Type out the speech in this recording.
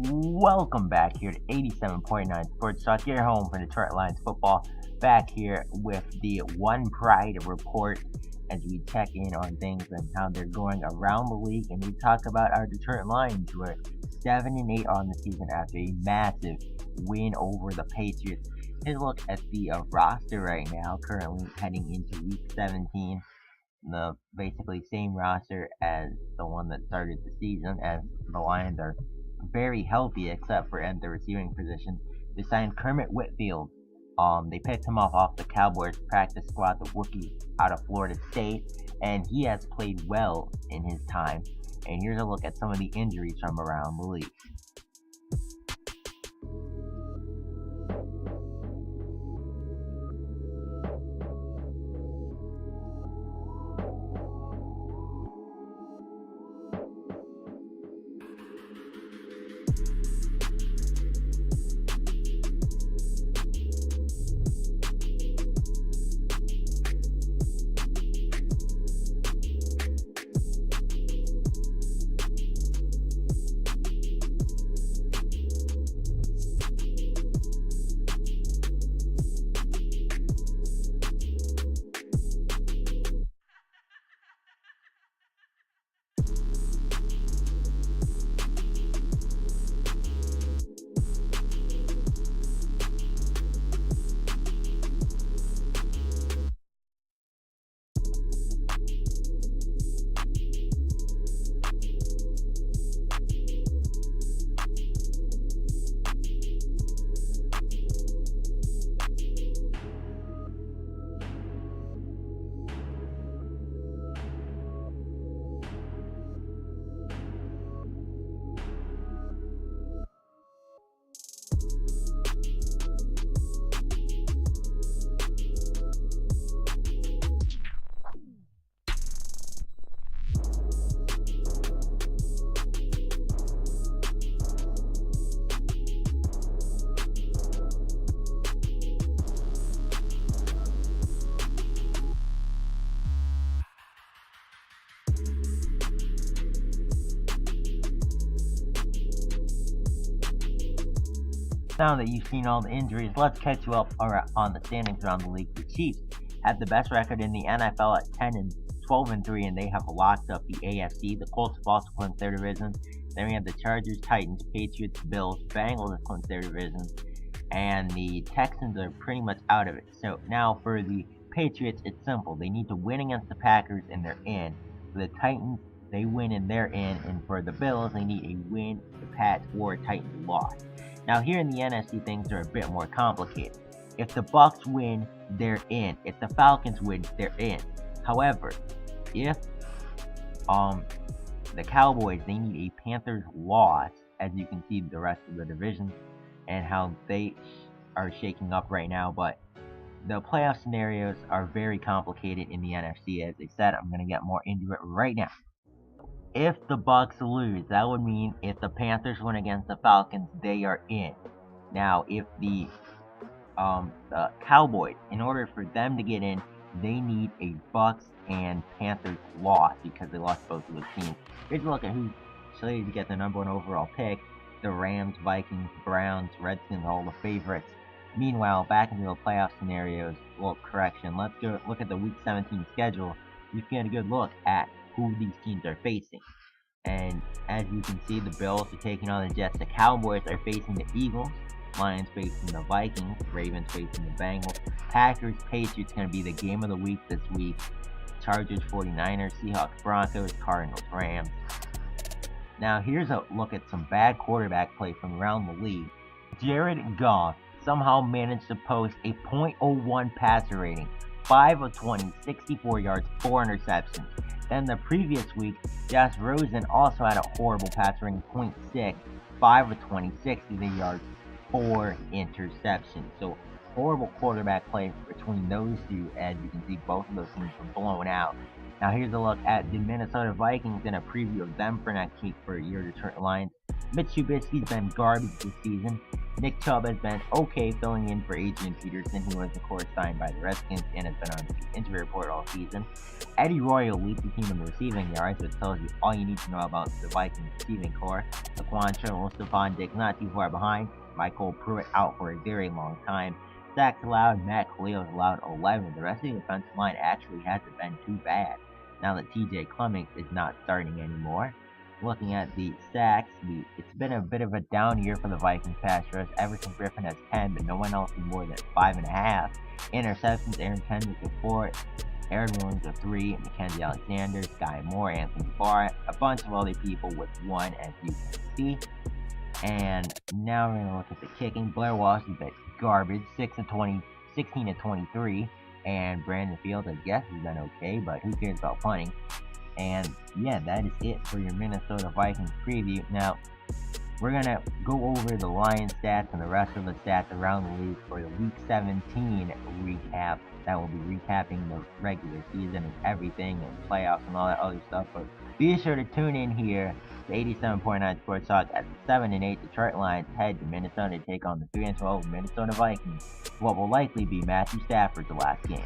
Welcome back here to 87.9 Sports Talk, your home for Detroit Lions football. Back here with the One Pride report as we check in on things and how they're going around the league, and we talk about our Detroit Lions, who are 7-8 on the season after a massive win over the Patriots. Here's a look at the roster right now, currently heading into Week 17. The basically same roster as the one that started the season, as the Lions are very healthy except for at the receiving position. They signed Kermit Whitfield. They picked him off the Cowboys practice squad, the rookie out of Florida State, and he has played well in his time. And here's a look at some of the injuries from around the league. Now that you've seen all the injuries, let's catch you up on the standings around the league. The Chiefs have the best record in the NFL at 10-12-3, and they have locked up the AFC. The Colts have also clinched their division. Then we have the Chargers, Titans, Patriots, Bills, Bengals have clinched their division, and the Texans are pretty much out of it. So now for the Patriots, it's simple. They need to win against the Packers, and they're in. For the Titans, they win and they're in. And for the Bills, they need a win, the Pats, or a Titans loss. Now here in the NFC, things are a bit more complicated. If the Bucs win, they're in. If the Falcons win, they're in. However, if the Cowboys, they need a Panthers loss, as you can see the rest of the division and how they are shaking up right now. But the playoff scenarios are very complicated in the NFC. As I said, I'm going to get more into it right now. If the Bucs lose, that would mean if the Panthers win against the Falcons, they are in. Now, if the Cowboys, in order for them to get in, they need a Bucs and Panthers loss because they lost both of those teams. Here's a look at who's slated to get the number 1 overall pick. The Rams, Vikings, Browns, Redskins, all the favorites. Meanwhile, back into the playoff scenarios, well, correction, let's go look at the Week 17 schedule. You can get a good look at who these teams are facing. And as you can see, the Bills are taking on the Jets. The Cowboys are facing the Eagles. Lions facing the Vikings. Ravens facing the Bengals. Packers, Patriots going to be the game of the week this week. Chargers, 49ers, Seahawks, Broncos, Cardinals, Rams. Now here's a look at some bad quarterback play from around the league. Jared Goff somehow managed to post a .01 passer rating. 5 of 20, 64 yards, 4 interceptions. Then the previous week, Josh Rosen also had a horrible passer rating, .6, 5 of 20, 60 yards, 4 interceptions. So horrible quarterback play between those two, as you can see both of those teams were blown out. Now here's a look at the Minnesota Vikings and a preview of them for next week for your Detroit Lions. Mitch Trubisky's been garbage this season. Nick Chubb has been okay filling in for Adrian Peterson, who was of course signed by the Redskins and has been on the injury report all season. Eddie Royal leads the team in receiving yards, which tells you all you need to know about the Vikings receiving core. Laquan Treadwell, Stephon Diggs not too far behind. Michael Pruitt out for a very long time. Sacks allowed, Matt Khalil's allowed 11. The rest of the defensive line actually hasn't been too bad now that TJ Clemmings is not starting anymore. Looking at the sacks, it's been a bit of a down year for the Vikings pass rush. Everson Griffin has 10, but no one else with more than 5.5. Interceptions, Aaron Kendrick with 4, Aaron Williams with 3, Mackenzie Alexander, Sky Moore, Anthony Barr, a bunch of other people with 1, as you can see. And now we're going to look at the kicking. Blair Walsh is been garbage, 16 to 23. And Brandon Fields, I guess, has been okay, but who cares about punting? And yeah, that is it for your Minnesota Vikings preview. Now, we're going to go over the Lions stats and the rest of the stats around the league for the Week 17 recap. That will be recapping the regular season and everything and playoffs and all that other stuff. But be sure to tune in here to 87.9 Sports Talk as the 7-8 Detroit Lions head to Minnesota to take on the 3-12 Minnesota Vikings, what will likely be Matthew Stafford's last game.